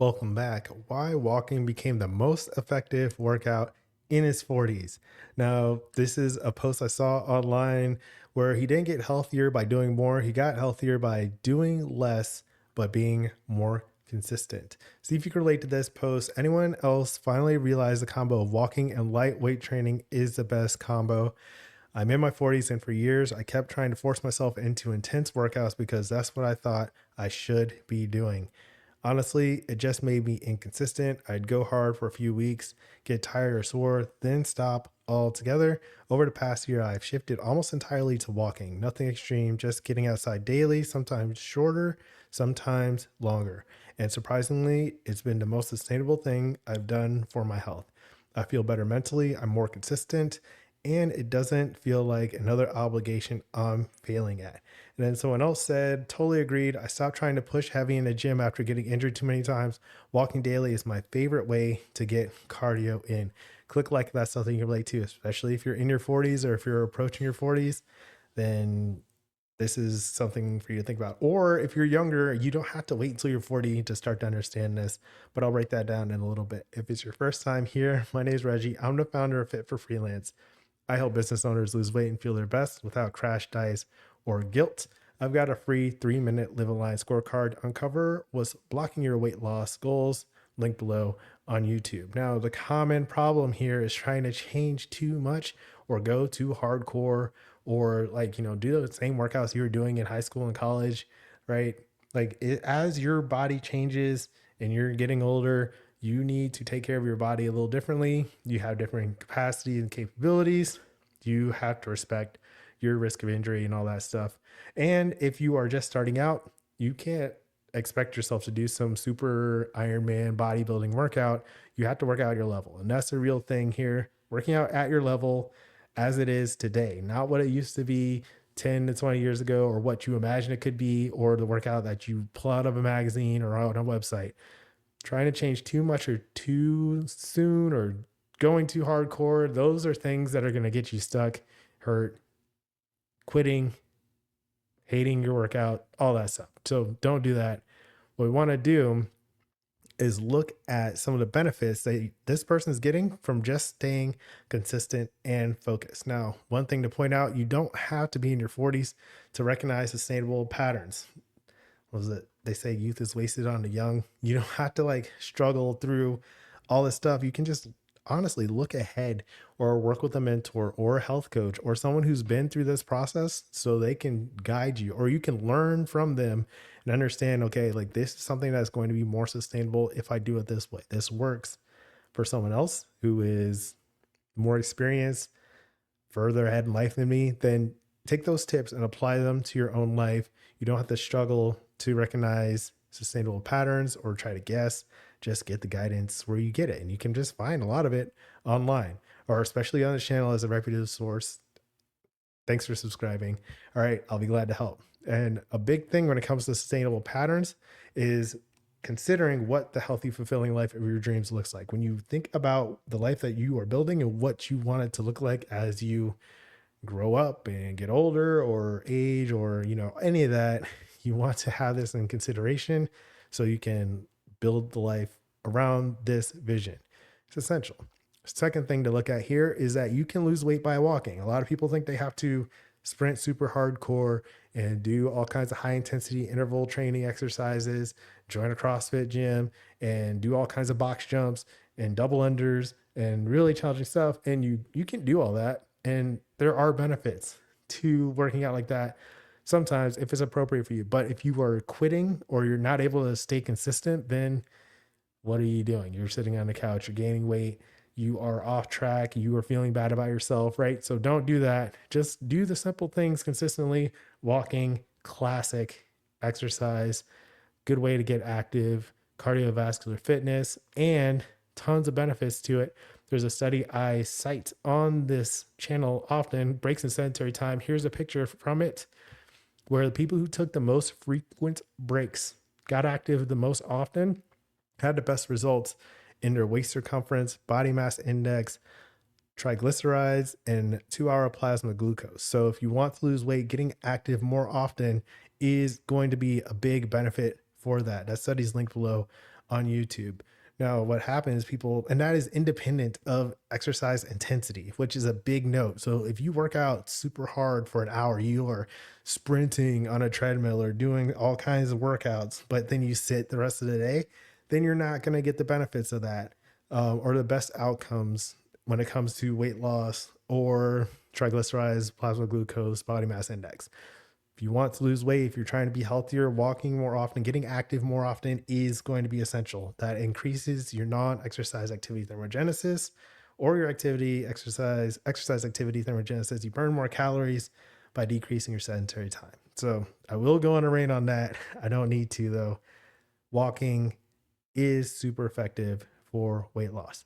Welcome back. Why walking became the most effective workout in his 40s. Now, this is a post I saw online where he didn't get healthier by doing more. He got healthier by doing less, but being more consistent. See if you can relate to this post. Anyone else finally realized the combo of walking and lightweight training is the best combo? I'm in my 40s, and for years, I kept trying to force myself into intense workouts because that's what I thought I should be doing. Honestly, it just made me inconsistent. I'd go hard for a few weeks, get tired or sore, then stop altogether. Over the past year, I've shifted almost entirely to walking. Nothing extreme, just getting outside daily, sometimes shorter, sometimes longer. And surprisingly, it's been the most sustainable thing I've done for my health. I feel better mentally, I'm more consistent, and it doesn't feel like another obligation I'm failing at. And then someone else said, totally agreed. I stopped trying to push heavy in the gym after getting injured too many times. Walking daily is my favorite way to get cardio in. Click like if that's something you relate to, especially if you're in your 40s or if you're approaching your 40s, then this is something for you to think about. Or if you're younger, you don't have to wait until you're 40 to start to understand this, but I'll write that down in a little bit. If it's your first time here, my name is Reggie. I'm the founder of Fit for Freelance. I help business owners lose weight and feel their best without crash diets or guilt. I've got a free 3-minute Live Aligned scorecard. Uncover what's blocking your weight loss goals, linked below on YouTube. Now, the common problem here is trying to change too much or go too hardcore or do the same workouts you were doing in high school and college, right? As your body changes and you're getting older, you need to take care of your body a little differently. You have different capacity and capabilities. You have to respect your risk of injury and all that stuff. And if you are just starting out, you can't expect yourself to do some super Ironman bodybuilding workout. You have to work out your level. And that's the real thing here. Working out at your level as it is today, not what it used to be 10 to 20 years ago, or what you imagine it could be, or the workout that you pull out of a magazine or on a website. Trying to change too much or too soon or going too hardcore, those are things that are going to get you stuck, hurt, quitting, hating your workout, all that stuff. So don't do that. What we want to do is look at some of the benefits that this person is getting from just staying consistent and focused. Now, one thing to point out, you don't have to be in your 40s to recognize sustainable patterns. Was it they say youth is wasted on the young? You don't have to struggle through all this stuff. You can just honestly look ahead or work with a mentor or a health coach or someone who's been through this process so they can guide you, or you can learn from them and understand, okay, this is something that's going to be more sustainable if I do it this way. This works for someone else who is more experienced, further ahead in life than me. Then take those tips and apply them to your own life. You don't have to struggle to recognize sustainable patterns or try to guess. Just get the guidance where you get it. And you can just find a lot of it online, or especially on the channel as a reputable source. Thanks for subscribing. All right, I'll be glad to help. And a big thing when it comes to sustainable patterns is considering what the healthy, fulfilling life of your dreams looks like. When you think about the life that you are building and what you want it to look like as you grow up and get older or age or, any of that, you want to have this in consideration so you can build the life around this vision. It's essential. Second thing to look at here is that you can lose weight by walking. A lot of people think they have to sprint super hardcore and do all kinds of high intensity interval training exercises, join a CrossFit gym and do all kinds of box jumps and double unders and really challenging stuff. And you can do all that. And there are benefits to working out like that sometimes if it's appropriate for you. But if you are quitting or you're not able to stay consistent, then what are you doing? You're sitting on the couch, you're gaining weight, you are off track, you are feeling bad about yourself, right? So don't do that. Just do the simple things consistently. Walking, classic exercise, good way to get active, cardiovascular fitness, and tons of benefits to it. There's a study I cite on this channel often, breaks in sedentary time. Here's a picture from it where the people who took the most frequent breaks, got active the most often, had the best results in their waist circumference, body mass index, triglycerides, and 2-hour plasma glucose. So if you want to lose weight, getting active more often is going to be a big benefit for that. That study is linked below on YouTube. Now, what happens, people, and that is independent of exercise intensity, which is a big note. So, if you work out super hard for an hour, you are sprinting on a treadmill or doing all kinds of workouts, but then you sit the rest of the day, then you're not going to get the benefits of that, or the best outcomes when it comes to weight loss or triglycerides, plasma glucose, body mass index. If you want to lose weight, if you're trying to be healthier, walking more often, getting active more often is going to be essential. That increases your non-exercise activity thermogenesis, or your exercise activity thermogenesis. You burn more calories by decreasing your sedentary time. So I will go on a rant on that. I don't need to though. Walking is super effective for weight loss.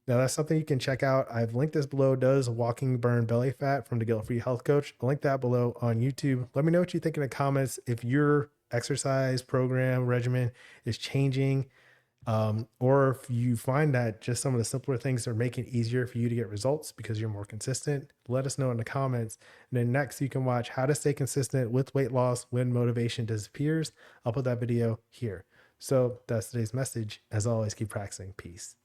Now that's something you can check out. I've linked this below. Does walking burn belly fat from the Guilt Free Health Coach? I'll link that below on YouTube. Let me know what you think in the comments. If your exercise program regimen is changing, or if you find that just some of the simpler things are making it easier for you to get results because you're more consistent, let us know in the comments. And then next you can watch how to stay consistent with weight loss when motivation disappears. I'll put that video here. So that's today's message. As always, keep practicing. Peace.